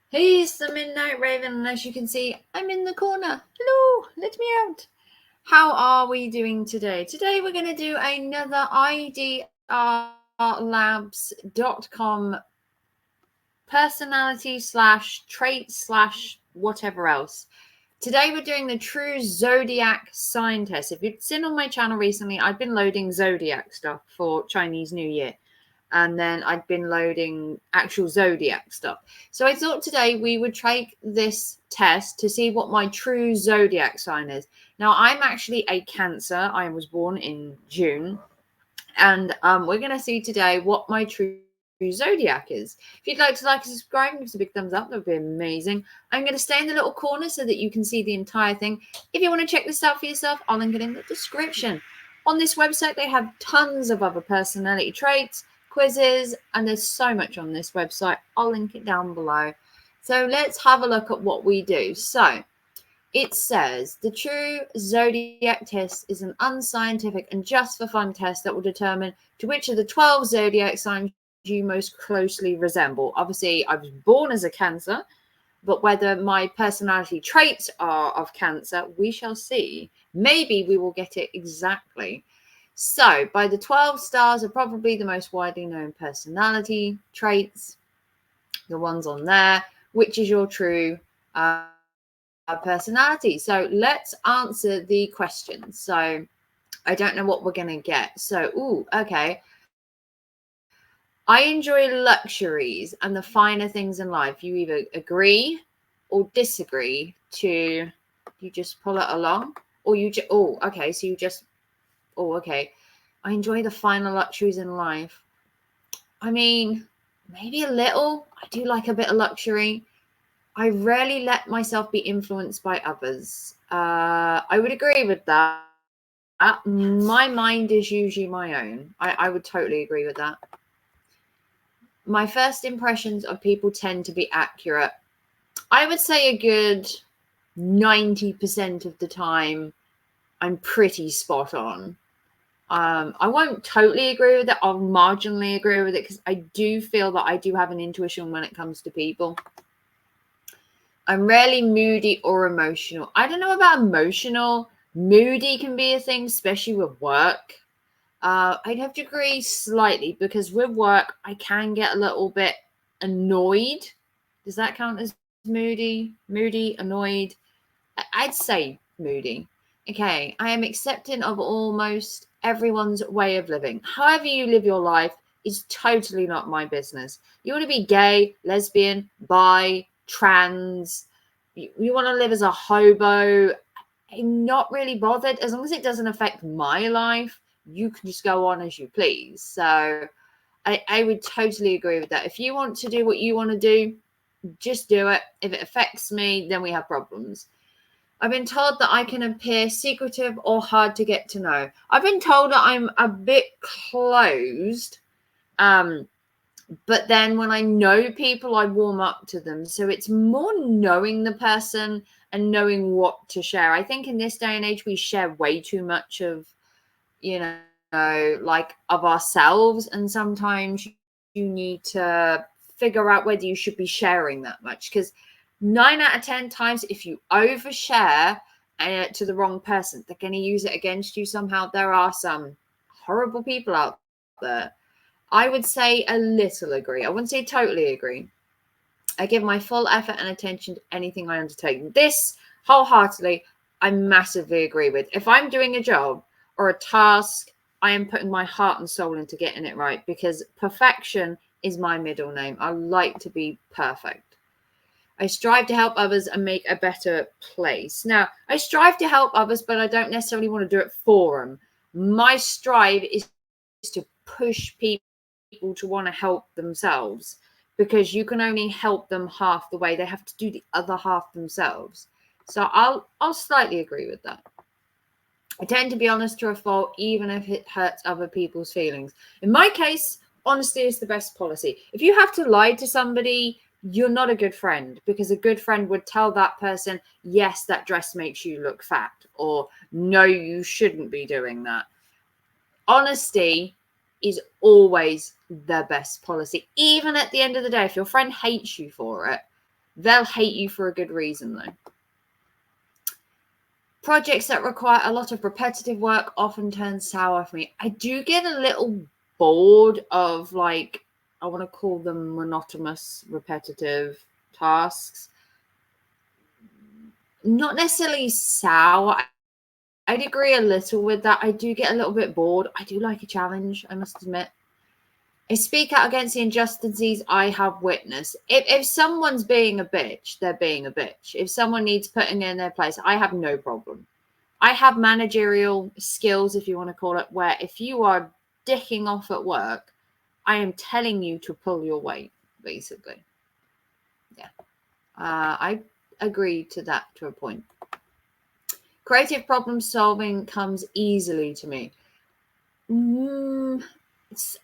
Hey, it's the Midnight Raven, and as you can see, I'm in the corner. Hello, let me out. How are we doing today? Today we're going to do another idrlabs.com personality / trait / whatever else. Today we're doing the true Zodiac sign test. If you've seen on my channel recently, I've been loading Zodiac stuff for Chinese New Year. And then I'd been loading actual Zodiac stuff. So I thought today we would take this test to see what my true Zodiac sign is. Now, I'm actually a Cancer. I was born in June. And we're going to see today what my true Zodiac is. If you'd like to like and subscribe, give us a big thumbs up. That would be amazing. I'm going to stay in the little corner so that you can see the entire thing. If you want to check this out for yourself, I'll link it in the description. On this website, they have tons of other personality traits, quizzes, and there's so much on this website. I'll link it down below. So let's have a look at what we do. So it says the true Zodiac test is an unscientific and just for fun test that will determine to which of the 12 Zodiac signs you most closely resemble. Obviously, I was born as a Cancer, but whether my personality traits are of Cancer, we shall see. Maybe we will get it exactly. So, by the 12 stars are probably the most widely known personality traits, the ones on there, which is your true personality. So, let's answer the question. So, I don't know what we're going to get. So, okay. I enjoy luxuries and the finer things in life. You either agree or disagree to, you just pull it along, or you just, okay. So, you just, okay. I enjoy the finer luxuries in life. I mean, maybe a little. I do like a bit of luxury. I rarely let myself be influenced by others. I would agree with that. My mind is usually my own. I would totally agree with that. My first impressions of people tend to be accurate. I would say a good 90% of the time, I'm pretty spot on. I won't totally agree with it. I'll marginally agree with it because I do feel that I do have an intuition when it comes to people. I'm rarely moody or emotional. I don't know about emotional. Moody can be a thing, especially with work. I'd have to agree slightly because with work, I can get a little bit annoyed. Does that count as moody? Moody, annoyed? I'd say moody. Okay, I am accepting of almost everyone's way of living. However you live your life is totally not my business. You want to be gay, lesbian, bi, trans, you want to live as a hobo, I'm not really bothered. As long as it doesn't affect my life, you can just go on as you please. So I would totally agree with that. If you want to do what you want to do, just do it. If it affects me, then we have problems. I've been told that I can appear secretive or hard to get to know. I've been told that I'm a bit closed. But then when I know people, I warm up to them. So it's more knowing the person and knowing what to share. I think in this day and age, we share way too much of, like of ourselves. And sometimes you need to figure out whether you should be sharing that much. Because 9 out of 10 times, if you overshare to the wrong person, they're going to use it against you somehow. There are some horrible people out there. I would say a little agree. I wouldn't say totally agree. I give my full effort and attention to anything I undertake. This, wholeheartedly, I massively agree with. If I'm doing a job or a task, I am putting my heart and soul into getting it right because perfection is my middle name. I like to be perfect. I strive to help others and make a better place. Now, I strive to help others, but I don't necessarily want to do it for them. My strive is to push people to want to help themselves because you can only help them half the way. They have to do the other half themselves. So I'll slightly agree with that. I tend to be honest to a fault, even if it hurts other people's feelings. In my case, honesty is the best policy. If you have to lie to somebody, you're not a good friend because a good friend would tell that person, yes, that dress makes you look fat, or no, you shouldn't be doing that. Honesty is always the best policy. Even at the end of the day, if your friend hates you for it, They'll hate you for a good reason, though. Projects that require a lot of repetitive work often turn sour for me. I do get a little bored of, like, I want to call them monotonous, repetitive tasks. Not necessarily sour. I'd agree a little with that. I do get a little bit bored. I do like a challenge, I must admit. I speak out against the injustices I have witnessed. If someone's being a bitch, they're being a bitch. If someone needs putting in their place, I have no problem. I have managerial skills, if you want to call it, where if you are dicking off at work, I am telling you to pull your weight, basically. Yeah. I agree to that to a point. Creative problem solving comes easily to me.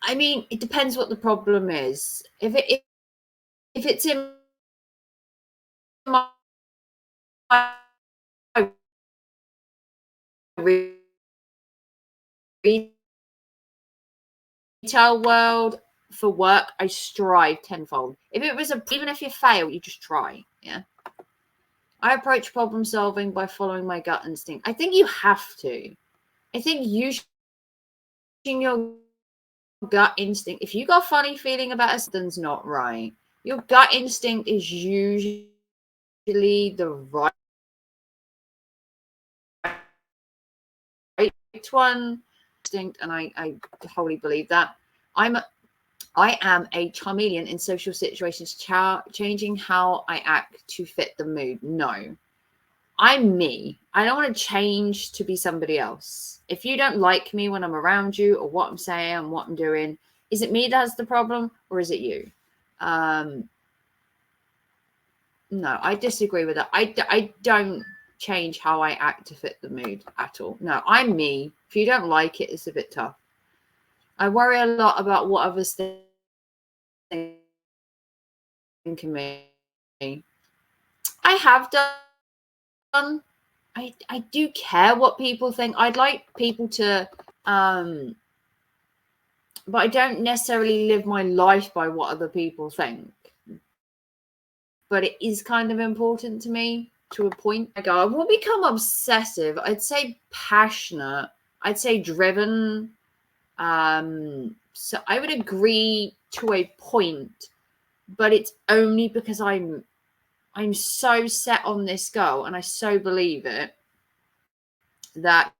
I mean, it depends what the problem is. If it's in my retail world for work, I strive tenfold. If it was even if you fail, you just try. Yeah. I approach problem solving by following my gut instinct. I think you have to. I think using your gut instinct, if you got a funny feeling about something's not right, your gut instinct is usually the right one instinct, and I wholly believe that. I am a chameleon in social situations, changing how I act to fit the mood. No, I'm me. I don't want to change to be somebody else. If you don't like me when I'm around you or what I'm saying and what I'm doing, is it me that's the problem or is it you? No, I disagree with that. I don't change how I act to fit the mood at all. No, I'm me. If you don't like it, it's a bit tough. I worry a lot about what others think of me. I have done. I do care what people think. I'd like people to, but I don't necessarily live my life by what other people think. But it is kind of important to me to a point. I will become obsessive. I'd say passionate. I'd say driven. So I would agree to a point, but it's only because I'm so set on this goal and I so believe it that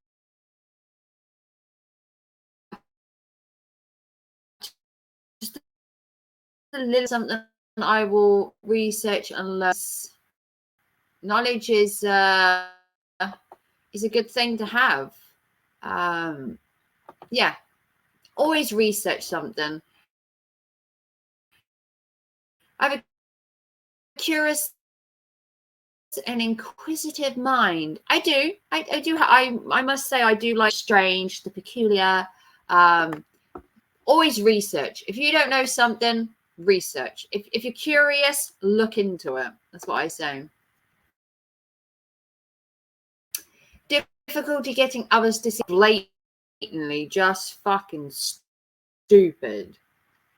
just a little something I will research and learn. Knowledge is a good thing to have. Yeah, always research something. I have a curious and inquisitive mind. I do. I must say I do like strange, the peculiar. Always research. If you don't know something, research. If you're curious, look into it. That's what I say. Difficulty getting others to see blatantly just fucking stupid.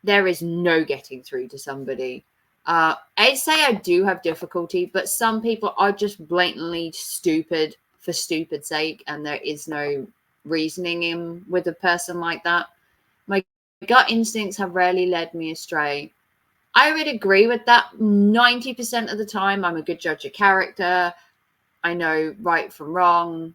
There is no getting through to somebody. I'd say I do have difficulty, but some people are just blatantly stupid for stupid's sake, and there is no reasoning in with a person like that. My gut instincts have rarely led me astray. I would agree with that. 90% of the time, I'm a good judge of character. I know right from wrong.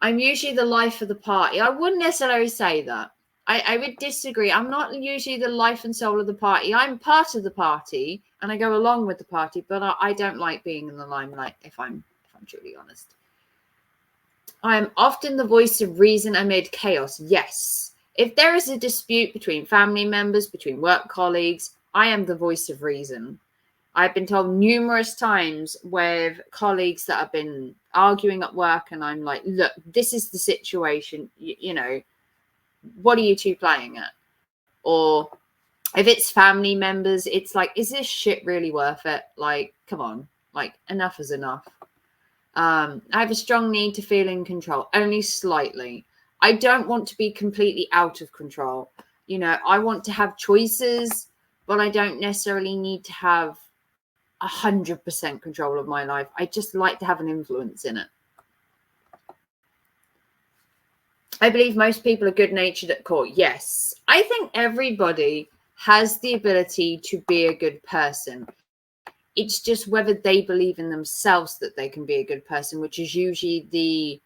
I'm usually the life of the party. I wouldn't necessarily say that. I would disagree. I'm not usually the life and soul of the party. I'm part of the party and I go along with the party, but I don't like being in the limelight, if I'm truly honest. I am often the voice of reason amid chaos. Yes. If there is a dispute between family members, between work colleagues, I am the voice of reason. I've been told numerous times with colleagues that have been arguing at work, and I'm like, look, this is the situation, you know, what are you two playing at? Or if it's family members, it's like, is this shit really worth it? Like, come on, like, enough is enough. I have a strong need to feel in control, only slightly. I don't want to be completely out of control. You know, I want to have choices, but I don't necessarily need to have 100% control of my life. I just like to have an influence in it. I believe most people are good-natured at core. Yes. I think everybody has the ability to be a good person. It's just whether they believe in themselves that they can be a good person, which is usually the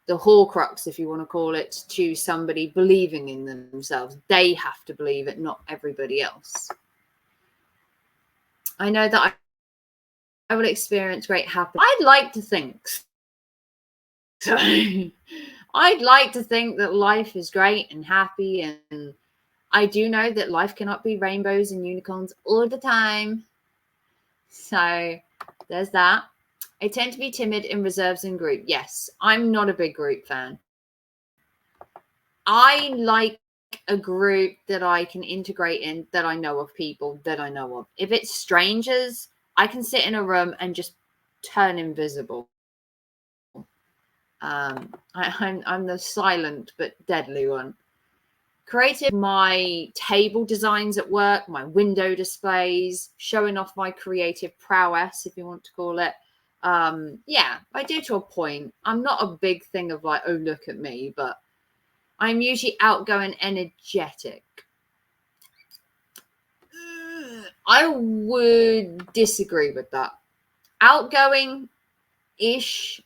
horcrux, if you want to call it, to somebody believing in themselves. They have to believe it, not everybody else. I know that I will experience great happiness. I'd like to think so. I'd like to think that life is great and happy, and I do know that life cannot be rainbows and unicorns all the time. So there's that. I tend to be timid in reserves and group. Yes, I'm not a big group fan. I like a group that I can integrate in, that I know of, people that I know of. If it's strangers, I can sit in a room and just turn invisible. I'm the silent but deadly one. Creative, my table designs at work, my window displays, showing off my creative prowess, if you want to call it. Yeah, I do to a point. I'm not a big thing of like, oh, look at me, but I'm usually outgoing, energetic. I would disagree with that. Outgoing-ish,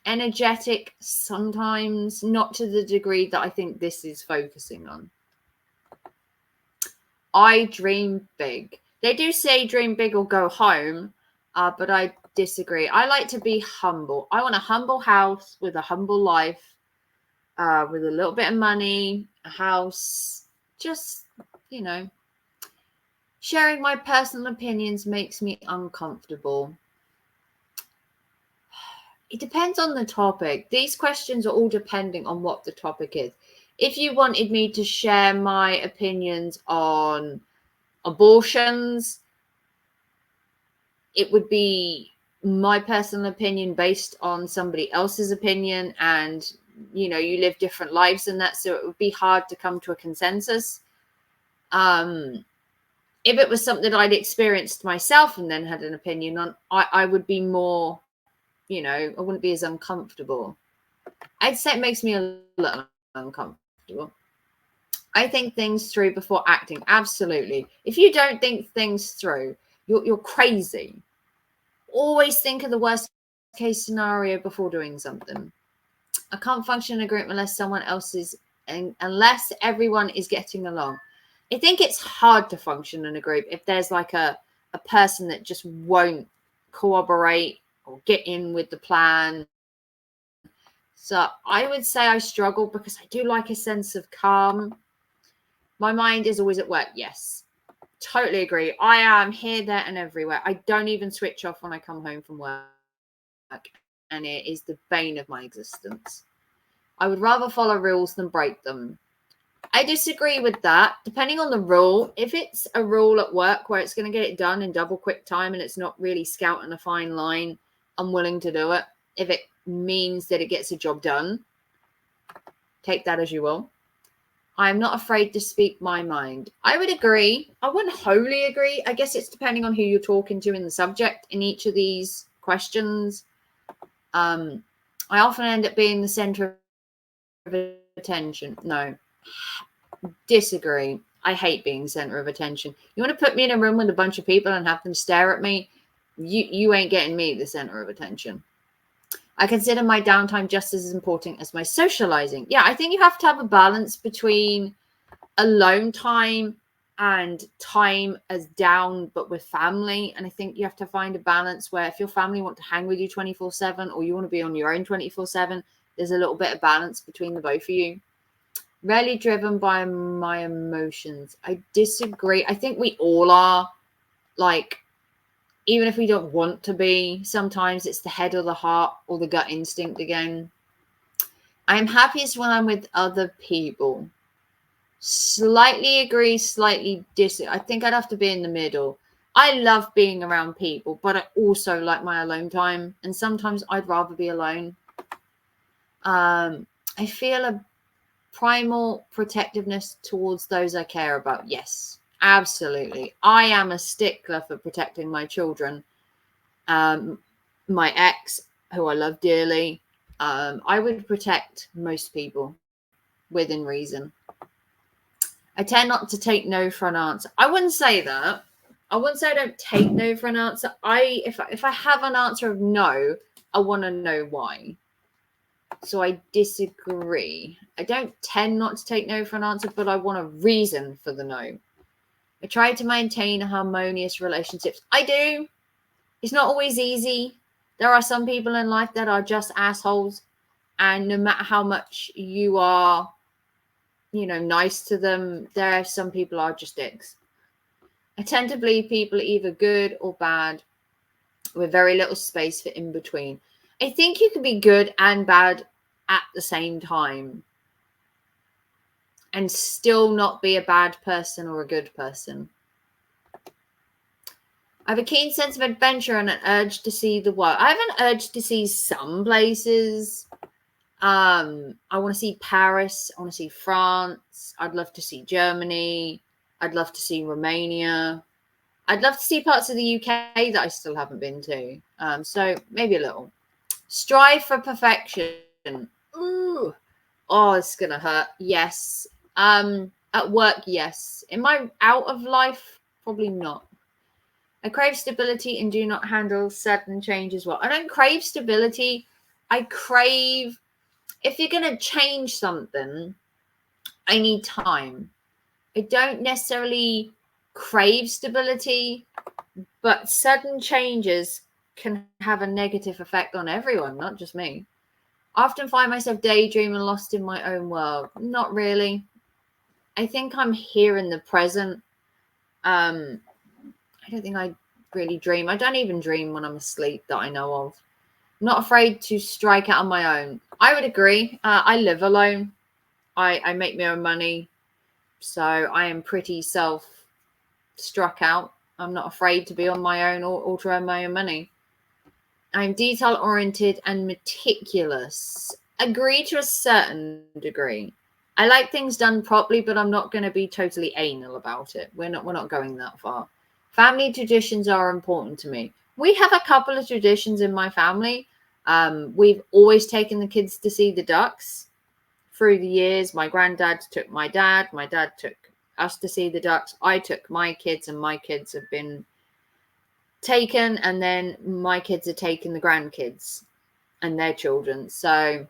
energetic, sometimes, not to the degree that I think this is focusing on. I dream big. They do say dream big or go home, but I disagree. I like to be humble. I want a humble house with a humble life, with a little bit of money, a house. Just, you know, sharing my personal opinions makes me uncomfortable. It depends on the topic. These questions are all depending on what the topic is. If you wanted me to share my opinions on abortions, it would be my personal opinion based on somebody else's opinion, and you know, you live different lives in that, so it would be hard to come to a consensus. If it was something I'd experienced myself and then had an opinion on, I would be more, you know, I wouldn't be as uncomfortable. I'd say it makes me a little uncomfortable. I think things through before acting. Absolutely. If you don't think things through, you're crazy. Always think of the worst case scenario before doing something. I can't function in a group unless someone else is, unless everyone is getting along. I think it's hard to function in a group if there's like a person that just won't cooperate or get in with the plan. So I would say I struggle because I do like a sense of calm. My mind is always at work. Yes, totally agree. I am here, there, and everywhere. I don't even switch off when I come home from work, and it is the bane of my existence. I would rather follow rules than break them. I disagree with that. Depending on the rule, if it's a rule at work where it's going to get it done in double quick time and it's not really scouting a fine line, I'm willing to do it. If it means that it gets a job done, take that as you will. I'm not afraid to speak my mind. I would agree. I wouldn't wholly agree. I guess it's depending on who you're talking to in the subject in each of these questions. I often end up being the center of attention. No, disagree. I hate being center of attention. You want to put me in a room with a bunch of people and have them stare at me? You ain't getting me the center of attention. I consider my downtime just as important as my socializing. Yeah, I think you have to have a balance between alone time and time as down, but with family. And I think you have to find a balance where if your family want to hang with you 24/7 or you want to be on your own 24/7, there's a little bit of balance between the both of you. Rarely driven by my emotions. I disagree. I think we all are, like, even if we don't want to be, sometimes it's the head or the heart or the gut instinct again. I'm happiest when I'm with other people. Slightly agree, slightly disagree. I think I'd have to be in the middle. I love being around people, but I also like my alone time. And sometimes I'd rather be alone. I feel a primal protectiveness towards those I care about. Yes. Absolutely. I am a stickler for protecting my children. My ex, who I love dearly. I would protect most people within reason. I tend not to take no for an answer. I wouldn't say that. I wouldn't say I don't take no for an answer. If I have an answer of no, I want to know why. So I disagree. I don't tend not to take no for an answer, but I want a reason for the no. I try to maintain harmonious relationships. I do. It's not always easy. There are some people in life that are just assholes. And no matter how much you are, nice to them, there are some people are just dicks. I tend to believe people are either good or bad with very little space for in between. I think you can be good and bad at the same time and still not be a bad person or a good person. I have a keen sense of adventure and an urge to see the world. I have an urge to see some places. I want to see Paris. I want to see France. I'd love to see Germany. I'd love to see Romania. I'd love to see parts of the UK that I still haven't been to. So maybe a little. Strive for perfection. Ooh. Oh, it's going to hurt. Yes. At work, yes. Am I out of life? Probably not. I crave stability and do not handle sudden change as well. I don't crave stability. I crave, if you're going to change something, I need time. I don't necessarily crave stability, but sudden changes can have a negative effect on everyone, not just me. I often find myself daydreaming, lost in my own world. Not really. I think I'm here in the present. I don't think I really dream. I don't even dream when I'm asleep that I know of. I'm not afraid to strike out on my own. I would agree. I live alone. I make my own money. So I am pretty self-struck out. I'm not afraid to be on my own or to earn my own money. I'm detail-oriented and meticulous. Agree to a certain degree. I like things done properly, but I'm not going to be totally anal about it. We're not going that far. Family traditions are important to me. We have a couple of traditions in my family. We've always taken the kids to see the ducks through the years. My granddad took my dad. My dad took us to see the ducks. I took my kids, and my kids have been taken, and then my kids are taking the grandkids and their children. So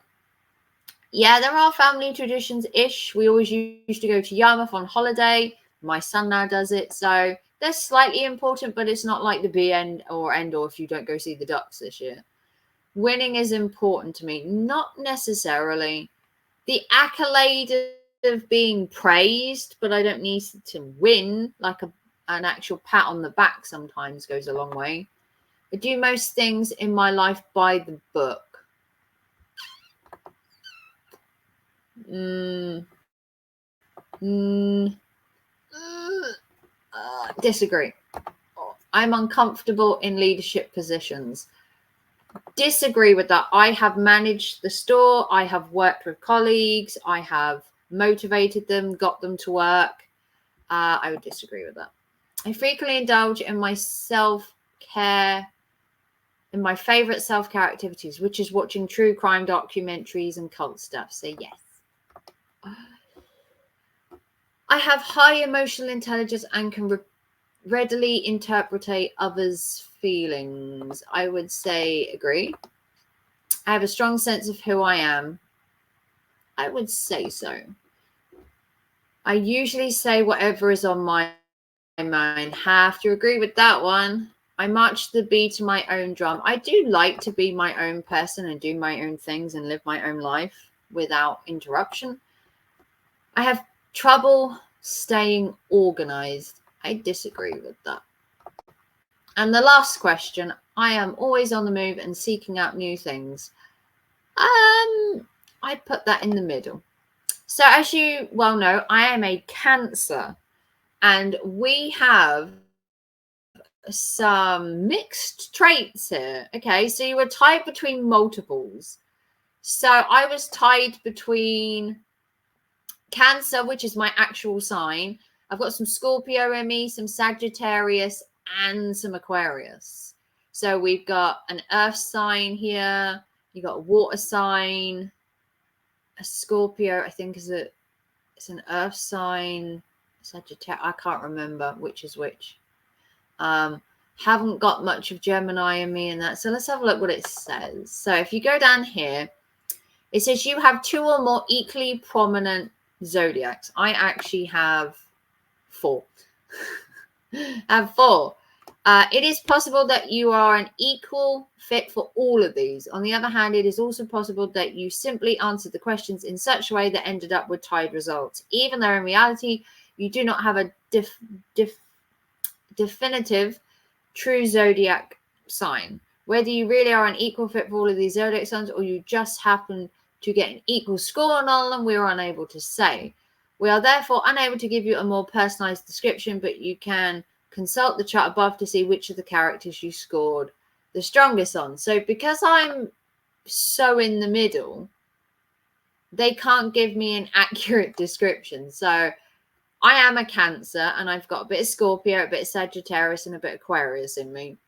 yeah, there are family traditions-ish. We always used to go to Yarmouth on holiday. My son now does it. So they're slightly important, but it's not like the be end or if you don't go see the ducks this year. Winning is important to me. Not necessarily. The accolade of being praised, but I don't need to win. Like an actual pat on the back sometimes goes a long way. I do most things in my life by the book. Disagree. I'm uncomfortable in leadership positions. Disagree with that. I have managed the store. I have worked with colleagues. I have motivated them, got them to work. I would disagree with that. I frequently indulge in my self-care, in my favorite self-care activities, which is watching true crime documentaries and cult stuff. So yes. I have high emotional intelligence and can readily interpret others' feelings. I would say agree. I have a strong sense of who I am. I would say so. I usually say whatever is on my mind. Have to agree with that one. I march the beat to my own drum. I do like to be my own person and do my own things and live my own life without interruption. I have trouble staying organized. I disagree with that. And the last question, I am always on the move and seeking out new things. I'd put that in the middle. So as you well know, I am a Cancer, and we have some mixed traits here. Okay, so you were tied between multiples. So I was tied between Cancer, which is my actual sign. I've got some Scorpio in me, some Sagittarius, and some Aquarius. So we've got an earth sign here. You got a water sign. A Scorpio, I think, it's an earth sign. Sagittarius, I can't remember which is which. Haven't got much of Gemini in me in that. So let's have a look what it says. So if you go down here, it says you have 2 or more equally prominent zodiacs. I actually have 4. I have 4. It is possible that you are an equal fit for all of these. On the other hand, it is also possible that you simply answered the questions in such a way that ended up with tied results, even though in reality, you do not have a definitive true zodiac sign. Whether you really are an equal fit for all of these zodiac signs or you just happen to get an equal score on all of them, we are unable to say. We are therefore unable to give you a more personalized description, but you can consult the chart above to see which of the characters you scored the strongest on. So because I'm so in the middle, they can't give me an accurate description. So I am a Cancer, and I've got a bit of Scorpio, a bit of Sagittarius, and a bit of Aquarius in me.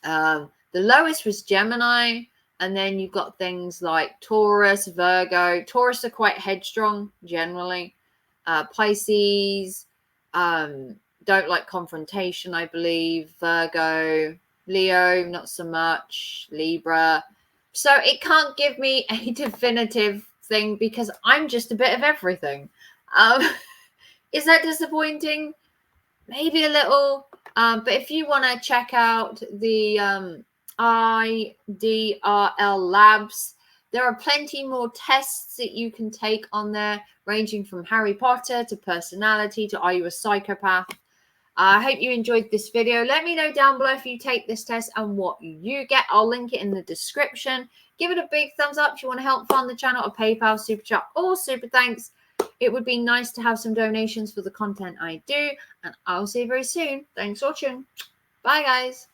The lowest was Gemini, and then you've got things like Taurus, Virgo. Taurus are quite headstrong generally. Pisces don't like confrontation, I believe. Virgo, Leo, not so much. Libra. So it can't give me a definitive thing because I'm just a bit of everything. Is that disappointing? Maybe a little. But if you want to check out the IDRL labs, there are plenty more tests that you can take on there, ranging from Harry Potter to personality to are you a psychopath. I hope you enjoyed this video. Let me know down below if you take this test and what you get. I'll link it in the description. Give it a big thumbs up if you want to help fund the channel, or PayPal, Super Chat, or Super Thanks. It would be nice to have some donations for the content I do, and I'll see you very soon. Thanks for watching. Bye, guys.